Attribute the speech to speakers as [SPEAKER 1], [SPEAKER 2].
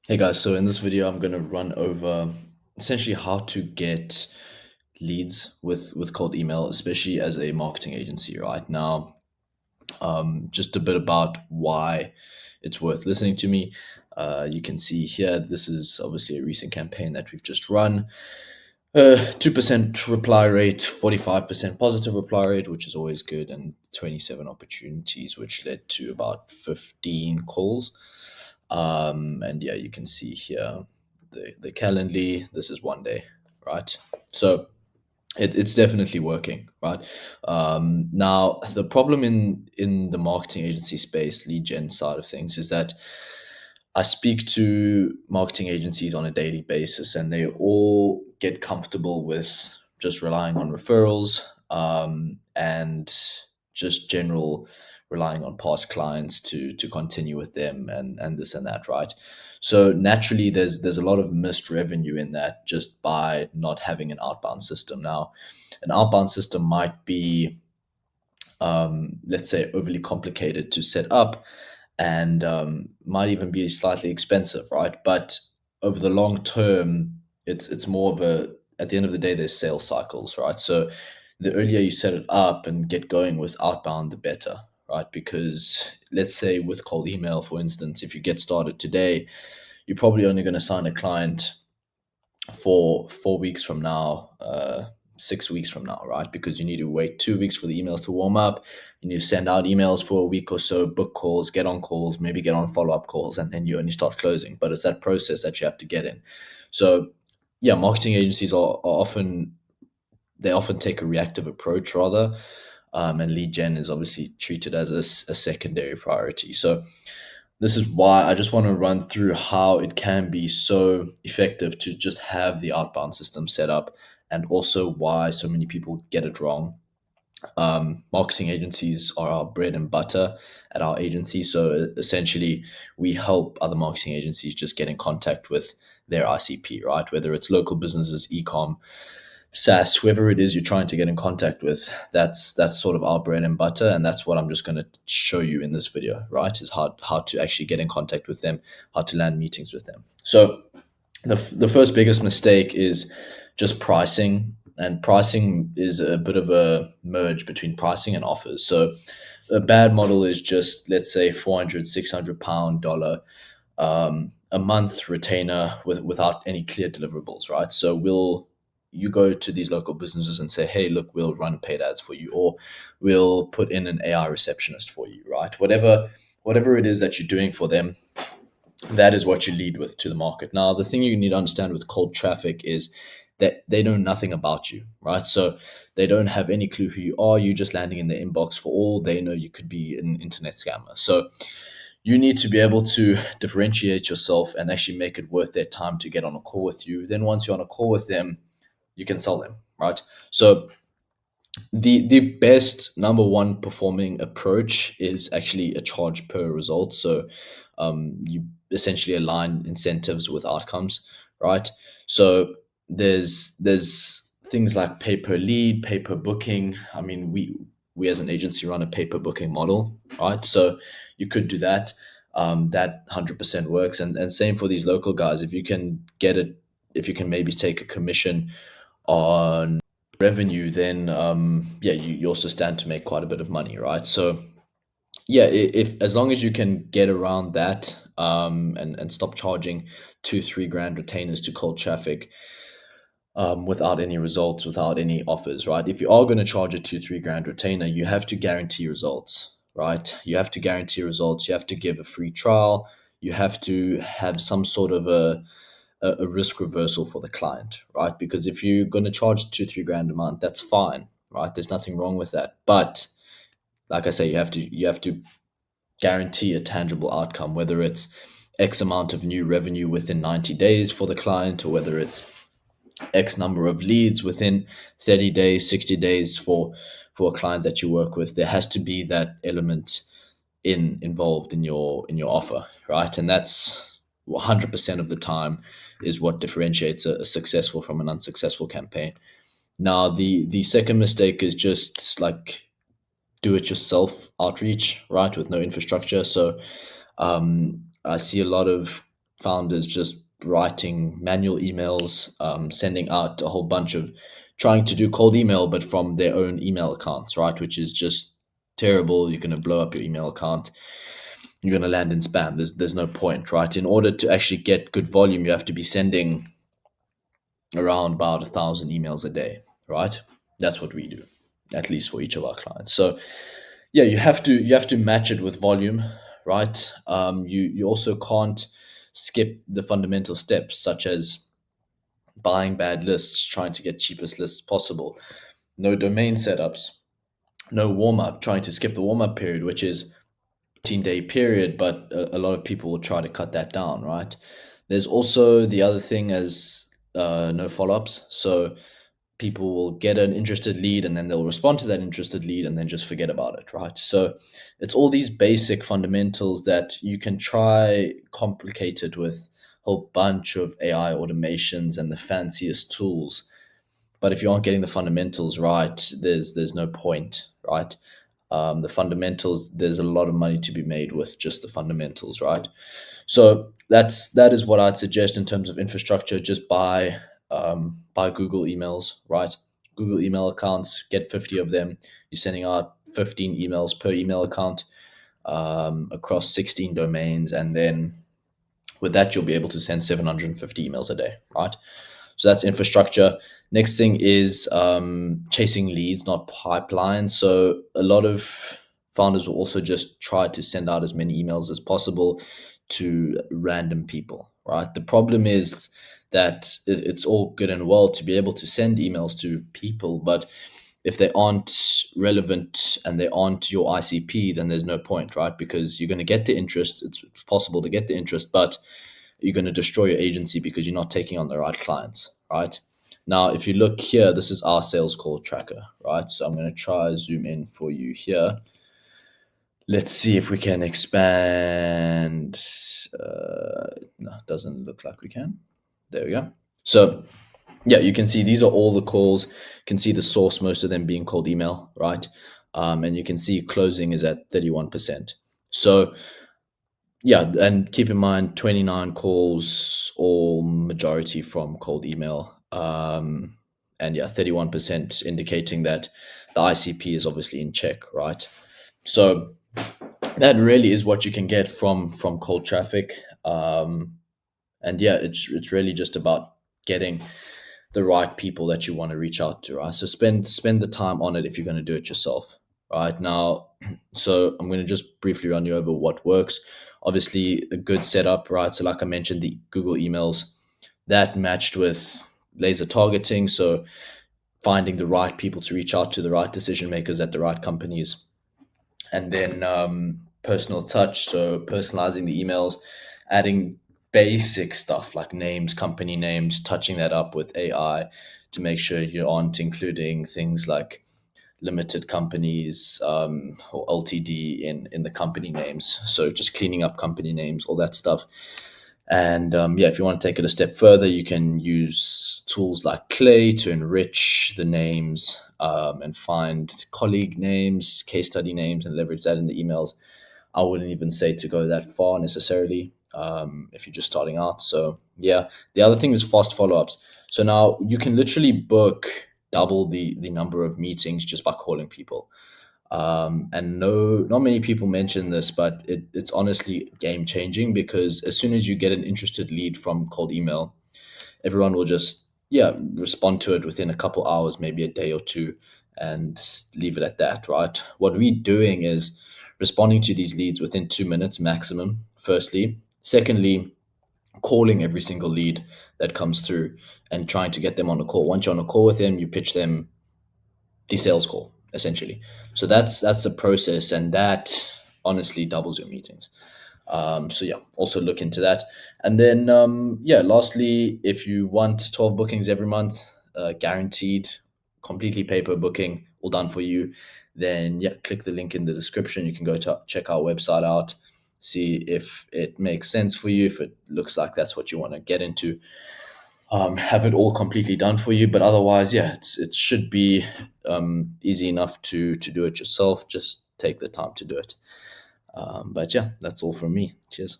[SPEAKER 1] Hey guys, so in this video, I'm going to run over essentially how to get leads with cold email, especially as a marketing agency. Right now, just a bit about why it's worth listening to me. You can see here, this is obviously a recent campaign that we've just run. 2% reply rate, 45% positive reply rate, which is always good, and 27 opportunities, which led to about 15 calls. And yeah, you can see here the Calendly. This is one day, right? So it's definitely working, right? Now the problem in the marketing agency space, lead gen side of things, is that I speak to marketing agencies on a daily basis, and they all get comfortable with just relying on referrals, and just general relying on past clients to continue with them, and this and that, right? So naturally, there's a lot of missed revenue in that just by not having an outbound system. Now, an outbound system might be, let's say, overly complicated to set up, and might even be slightly expensive, right? But over the long term, it's more of a, at the end of the day, there's sales cycles, right? So the earlier you set it up and get going with outbound, the better, right? Because let's say with cold email, for instance, if you get started today, you're probably only going to sign a client for 4 weeks from now, 6 weeks from now, right? Because you need to wait 2 weeks for the emails to warm up. You need to send out emails for a week or so, book calls, maybe get on follow up calls, and then you only start closing. But it's that process that you have to get in. So, yeah, marketing agencies are often, they often take a reactive approach rather, and lead gen is obviously treated as a secondary priority. So this is why I just want to run through how it can be so effective to just have the outbound system set up, and also why so many people get it wrong. Marketing agencies are our bread and butter at our agency. So essentially, we help other marketing agencies just get in contact with their ICP, right? Whether it's local businesses, e-com, SaaS, whoever it is you're trying to get in contact with, that's sort of our bread and butter, and that's what I'm just going to show you in this video, right? Is how to actually get in contact with them, how to land meetings with them. So the first biggest mistake is just pricing, and pricing is a bit of a merge between pricing and offers. So a bad model is just, let's say, 400, 600 pound dollar a month retainer without any clear deliverables, right? So you go to these local businesses and say, hey, look, we'll run paid ads for you, or we'll put in an AI receptionist for you, right? Whatever it is that you're doing for them, that is what you lead with to the market. Now, the thing you need to understand with cold traffic is that they know nothing about you, right? So they don't have any clue who you are. You're just landing in their inbox. For all they know, you could be an internet scammer. So you need to be able to differentiate yourself and actually make it worth their time to get on a call with you. Then once you're on a call with them, you can sell them, right? So the best number one performing approach is actually a charge per result. So you essentially align incentives with outcomes, right? So there's things like pay per lead, pay per booking. I mean, we as an agency run a pay per booking model, right? So you could do that. That 100% works, and same for these local guys. If you can get it, if you can maybe take a commission on revenue, then yeah, you also stand to make quite a bit of money, right? So yeah, if as long as you can get around that, and stop charging 2-3 grand retainers to cold traffic, without any results, without any offers, right? If you are going to charge a 2-3 grand retainer, you have to guarantee results, right? You have to guarantee results. You have to give a free trial. You have to have some sort of a risk reversal for the client, right? Because if you're going to charge 2-3 grand a month, that's fine, right? There's nothing wrong with that. But like I say, you have to guarantee a tangible outcome, whether it's X amount of new revenue within 90 days for the client, or whether it's X number of leads within 30 days, 60 days for a client that you work with. There has to be that element involved in your offer, right? And that's 100% of the time is what differentiates a successful from an unsuccessful campaign. Now, the second mistake is just like do it yourself outreach, right, with no infrastructure. So I see a lot of founders just writing manual emails, sending out a whole bunch of trying to do cold email, but from their own email accounts, right? Which is just terrible. You're going to blow up your email account. You're going to land in spam. There's no point, right? In order to actually get good volume, you have to be sending around about 1,000 emails a day, right? That's what we do, at least for each of our clients. So yeah, you have to match it with volume, right? You also can't skip the fundamental steps such as buying bad lists, trying to get cheapest lists possible, no domain setups, no warm up, trying to skip the warm up period, which is 14-day period, but a lot of people will try to cut that down, right? There's also the other thing as no follow ups. So people will get an interested lead and then they'll respond to that interested lead and then just forget about it, right? So it's all these basic fundamentals that you can try complicated with a whole bunch of AI automations and the fanciest tools. But if you aren't getting the fundamentals right, there's no point, right? The fundamentals, there's a lot of money to be made with just the fundamentals, right? So that is what I'd suggest in terms of infrastructure. Just buy Google emails, right? Google email accounts, get 50 of them. You're sending out 15 emails per email account across 16 domains, and then with that you'll be able to send 750 emails a day, right? So that's infrastructure. Next thing is chasing leads, not pipelines. So a lot of founders will also just try to send out as many emails as possible to random people, right? The problem is that it's all good and well to be able to send emails to people, but if they aren't relevant and they aren't your ICP, then there's no point, right? Because you're going to get the interest. It's possible to get the interest, but you're going to destroy your agency because you're not taking on the right clients, right? Now, if you look here, this is our sales call tracker, right? So I'm going to try zoom in for you here. Let's see if we can expand. No, doesn't look like we can. There we go. So yeah, you can see these are all the calls. You can see the source, most of them being cold email, right? And you can see closing is at 31%. So yeah, and keep in mind 29 calls, all majority from cold email. And yeah, 31% indicating that the ICP is obviously in check, right? So that really is what you can get from cold traffic. And yeah, it's really just about getting the right people that you want to reach out to, right? So spend the time on it if you're going to do it yourself, right? Now, so I'm going to just briefly run you over what works. Obviously, a good setup, right? So like I mentioned, the Google emails that matched with laser targeting, so finding the right people to reach out to, the right decision makers at the right companies, and then personal touch, so personalizing the emails, adding basic stuff like names, company names, touching that up with AI to make sure you aren't including things like limited companies or LTD in the company names. So just cleaning up company names, all that stuff. And yeah, if you want to take it a step further, you can use tools like Clay to enrich the names and find colleague names, case study names, and leverage that in the emails. I wouldn't even say to go that far necessarily if you're just starting out. So yeah, the other thing is fast follow-ups. So now you can literally book double the number of meetings just by calling people. And no, not many people mention this, but it's honestly game changing because as soon as you get an interested lead from cold email, everyone will just respond to it within a couple hours, maybe a day or two, and leave it at that. Right? What we're doing is responding to these leads within 2 minutes maximum. Firstly, secondly, calling every single lead that comes through and trying to get them on a call. Once you're on a call with them, you pitch them the sales call essentially. So that's the process, and that honestly doubles your meetings. So yeah, also look into that. And then yeah, lastly, if you want 12 bookings every month, guaranteed, completely pay per booking, all done for you, then yeah, click the link in the description. You can go to check our website out, see if it makes sense for you, if it looks like that's what you want to get into, have it all completely done for you. But otherwise, yeah, it should be easy enough to do it yourself. Just take the time to do it. But yeah, that's all from me. Cheers.